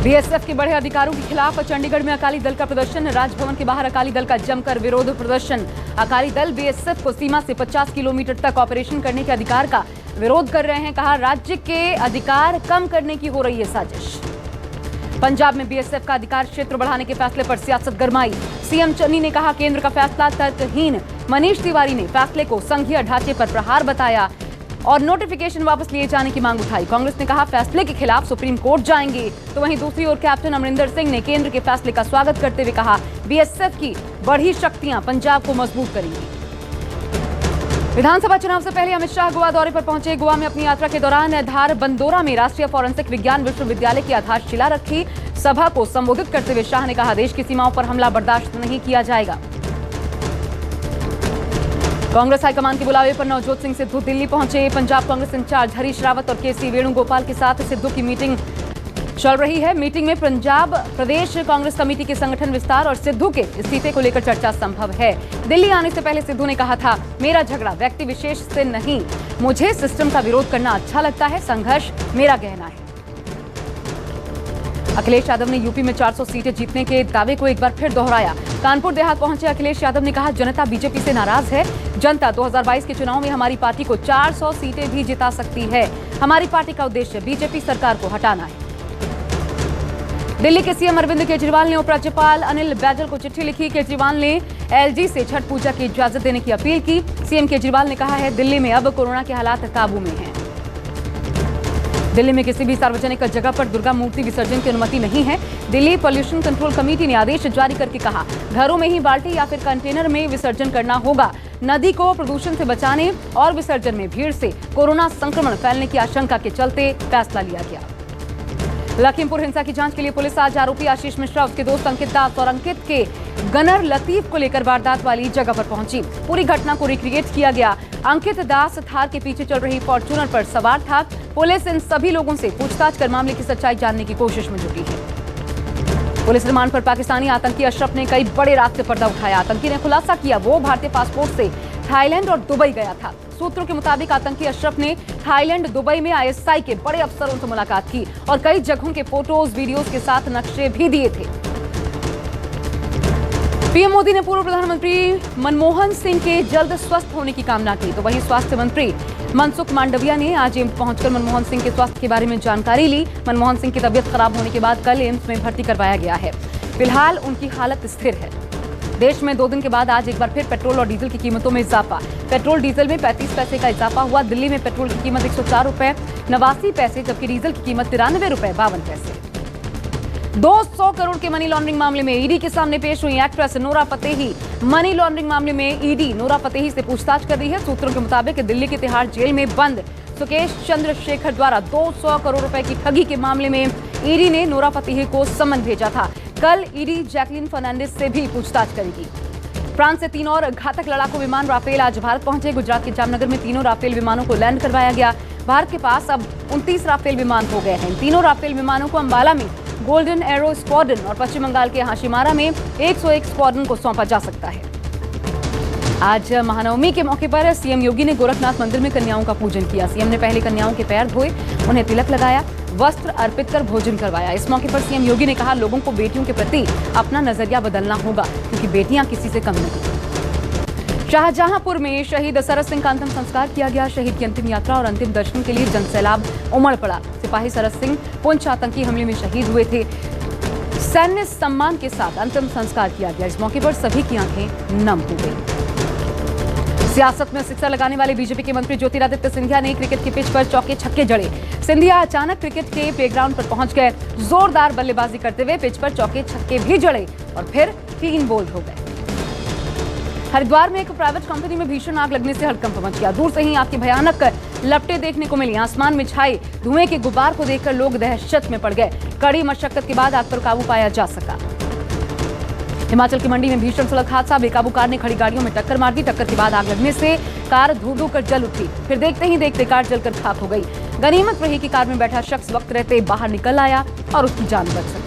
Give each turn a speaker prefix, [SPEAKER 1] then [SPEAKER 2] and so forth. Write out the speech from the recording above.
[SPEAKER 1] BSF के बड़े अधिकारों के खिलाफ चंडीगढ़ में अकाली दल का प्रदर्शन। राजभवन के बाहर अकाली दल का जमकर विरोध प्रदर्शन। अकाली दल बीएसएफ को सीमा से 50 किलोमीटर तक ऑपरेशन करने के अधिकार का विरोध कर रहे हैं। कहा, राज्य के अधिकार कम करने की हो रही है साजिश। पंजाब में बीएसएफ का अधिकार क्षेत्र बढ़ाने के फैसले पर सियासत गरमाई। सीएम चन्नी ने कहा, केंद्र का फैसला तर्कहीन। मनीष तिवारी ने फैसले को संघीय ढांचे पर प्रहार बताया और नोटिफिकेशन वापस लिए जाने की मांग उठाई। कांग्रेस ने कहा, फैसले के खिलाफ सुप्रीम कोर्ट जाएंगे। तो वहीं दूसरी ओर कैप्टन अमरिंदर सिंह ने केंद्र के फैसले का स्वागत करते हुए कहा, बीएसएफ की बढ़ी शक्तियां पंजाब को मजबूत करेंगी। विधानसभा चुनाव से पहले अमित शाह गोवा दौरे पर पहुंचे। गोवा में अपनी यात्रा के दौरान धार बंदोरा में राष्ट्रीय फोरेंसिक विज्ञान विश्वविद्यालय की आधारशिला रखी। सभा को संबोधित करते हुए शाह ने कहा, देश की सीमाओं पर हमला बर्दाश्त नहीं किया जाएगा। कांग्रेस हाईकमान के बुलावे पर नवजोत सिंह सिद्धू दिल्ली पहुंचे। पंजाब कांग्रेस इंचार्ज हरीश रावत और केसी वेणुगोपाल के साथ सिद्धू की मीटिंग चल रही है। मीटिंग में पंजाब प्रदेश कांग्रेस कमेटी के संगठन विस्तार और सिद्धू के इस्तीफे को लेकर चर्चा संभव है। दिल्ली आने से पहले सिद्धू ने कहा था, मेरा झगड़ा व्यक्ति विशेष से नहीं, मुझे सिस्टम का विरोध करना अच्छा लगता है, संघर्ष मेरा कहना है। अखिलेश यादव ने यूपी में 400 सीटें जीतने के दावे को एक बार फिर दोहराया। कानपुर देहात पहुंचे अखिलेश यादव ने कहा, जनता बीजेपी से नाराज है। जनता 2022 के चुनाव में हमारी पार्टी को 400 सीटें भी जिता सकती है। हमारी पार्टी का उद्देश्य बीजेपी सरकार को हटाना है। दिल्ली के सीएम अरविंद केजरीवाल ने उपराज्यपाल अनिल बैजल को चिट्ठी लिखी। केजरीवाल ने एलजी से छठ पूजा की इजाजत देने की अपील की। सीएम केजरीवाल ने कहा है, दिल्ली में अब कोरोना के हालात काबू में हैं। दिल्ली में किसी भी सार्वजनिक जगह पर दुर्गा मूर्ति विसर्जन की अनुमति नहीं है। दिल्ली पॉल्यूशन कंट्रोल कमेटी ने आदेश जारी करके कहा, घरों में ही बाल्टी या फिर कंटेनर में विसर्जन करना होगा। नदी को प्रदूषण से बचाने और विसर्जन में भीड़ से कोरोना संक्रमण फैलने की आशंका के चलते फैसला लिया गया। लखीमपुर हिंसा की जांच के लिए पुलिस आज आरोपी आशीष मिश्रा, उसके दोस्त अंकित दास और अंकित के गनर लतीफ को लेकर वारदात वाली जगह पर पहुंची। पूरी घटना को रिक्रिएट किया गया। अंकित दास थार के पीछे चल रही फॉर्च्यूनर पर सवार था। पुलिस इन सभी लोगों से पूछताछ कर मामले की सच्चाई जानने की कोशिश में जुटी है। पुलिस रिमांड पर पाकिस्तानी आतंकी अशरफ ने कई बड़े रास्ते पर्दा उठाया। आतंकी ने खुलासा किया, वो भारतीय पासपोर्ट से थाईलैंड और दुबई गया था। सूत्रों के मुताबिक आतंकी अशरफ ने थाईलैंड, दुबई में आईएसआई के बड़े अफसरों से मुलाकात की और कई जगहों के फोटोज, वीडियोज के साथ नक्शे भी दिए थे। पीएम मोदी ने पूर्व प्रधानमंत्री मनमोहन सिंह के जल्द स्वस्थ होने की कामना की। तो वहीं स्वास्थ्य मंत्री मनसुख मांडविया ने आज एम्स पहुंचकर मनमोहन सिंह के स्वास्थ्य के बारे में जानकारी ली। मनमोहन सिंह की तबीयत खराब होने के बाद कल एम्स में भर्ती करवाया गया है। फिलहाल उनकी हालत स्थिर है। देश में 2 दिन के बाद आज एक बार फिर पेट्रोल और डीजल की कीमतों में इजाफा। पेट्रोल डीजल में 35 पैसे का इजाफा हुआ। दिल्ली में पेट्रोल की कीमत 104 रुपए 89 पैसे, जबकि डीजल की कीमत 93 रुपए 52 पैसे। 200 करोड़ के मनी लॉन्ड्रिंग मामले में ईडी के सामने पेश हुई actress Nora Fatehi. Money laundering मामले में ईडी नोरा फतेही से पूछताछ कर रही है। सूत्रों के मुताबिक दिल्ली के तिहाड़ जेल में बंद सुकेश चंद्रशेखर द्वारा 200 करोड़ रुपए की ठगी के मामले में ईडी ने नोरा फतेही को समन भेजा था। कल ईडी जैकलिन फर्नांडिस से भी पूछताछ करेगी। फ्रांस से 3 और घातक लड़ाकू विमान राफेल आज भारत पहुंचे। गुजरात के जामनगर में तीनों राफेल विमानों को लैंड करवाया गया। भारत के पास अब 29 राफेल विमान हो गए हैं। इन तीनों राफेल विमानों को अंबाला में गोल्डन एरो स्क्वाड्रन और पश्चिम बंगाल के हाशिमारा में 101 स्क्वाड्रन को सौंपा जा सकता है। आज महानवमी के मौके पर सीएम योगी ने गोरखनाथ मंदिर में कन्याओं का पूजन किया। सीएम ने पहले कन्याओं के पैर धोए, उन्हें तिलक लगाया, वस्त्र अर्पित कर भोजन करवाया। इस मौके पर सीएम योगी ने कहा, लोगों को बेटियों के प्रति अपना नजरिया बदलना होगा, क्योंकि बेटियां किसी से कम नहीं। शाहजहांपुर में शहीद सरस सिंह का अंतिम संस्कार किया गया। शहीद की अंतिम यात्रा और अंतिम दर्शन के लिए जनसैलाब उमड़ पड़ा। सिपाही सरस सिंह पुंछ आतंकी हमले में शहीद हुए थे। सैन्य सम्मान के साथ अंतिम संस्कार किया गया। इस मौके पर सभी की आंखें नम हो गई। सियासत में सिक्सर लगाने वाले बीजेपी के मंत्री ज्योतिरादित्य सिंधिया ने क्रिकेट के पिच पर चौके छक्के जड़े। सिंधिया अचानक क्रिकेट के प्लेग्राउंड पर पहुंच गए। जोरदार बल्लेबाजी करते हुए पिच पर चौके छक्के भी जड़े और फिर क्लीन बोल्ड हो गए। हरिद्वार में एक प्राइवेट कंपनी में भीषण आग लगने से हड़कंप मच गया। दूर से ही आग की भयानक लपटें देखने को मिली। आसमान में छाए धुएं के गुब्बार को देखकर लोग दहशत में पड़ गए। कड़ी मशक्कत के बाद आग पर काबू पाया जा सका। हिमाचल की मंडी में भीषण सड़क हादसा। बेकाबू कार ने खड़ी गाड़ियों में टक्कर मार दी। टक्कर के बाद आग लगने से कार धू-धू कर जल उठी। फिर देखते ही देखते कार जलकर खाक हो गई। गनीमत रही कि कार में बैठा शख्स वक्त रहते बाहर निकल आया और उसकी जान बच सकी।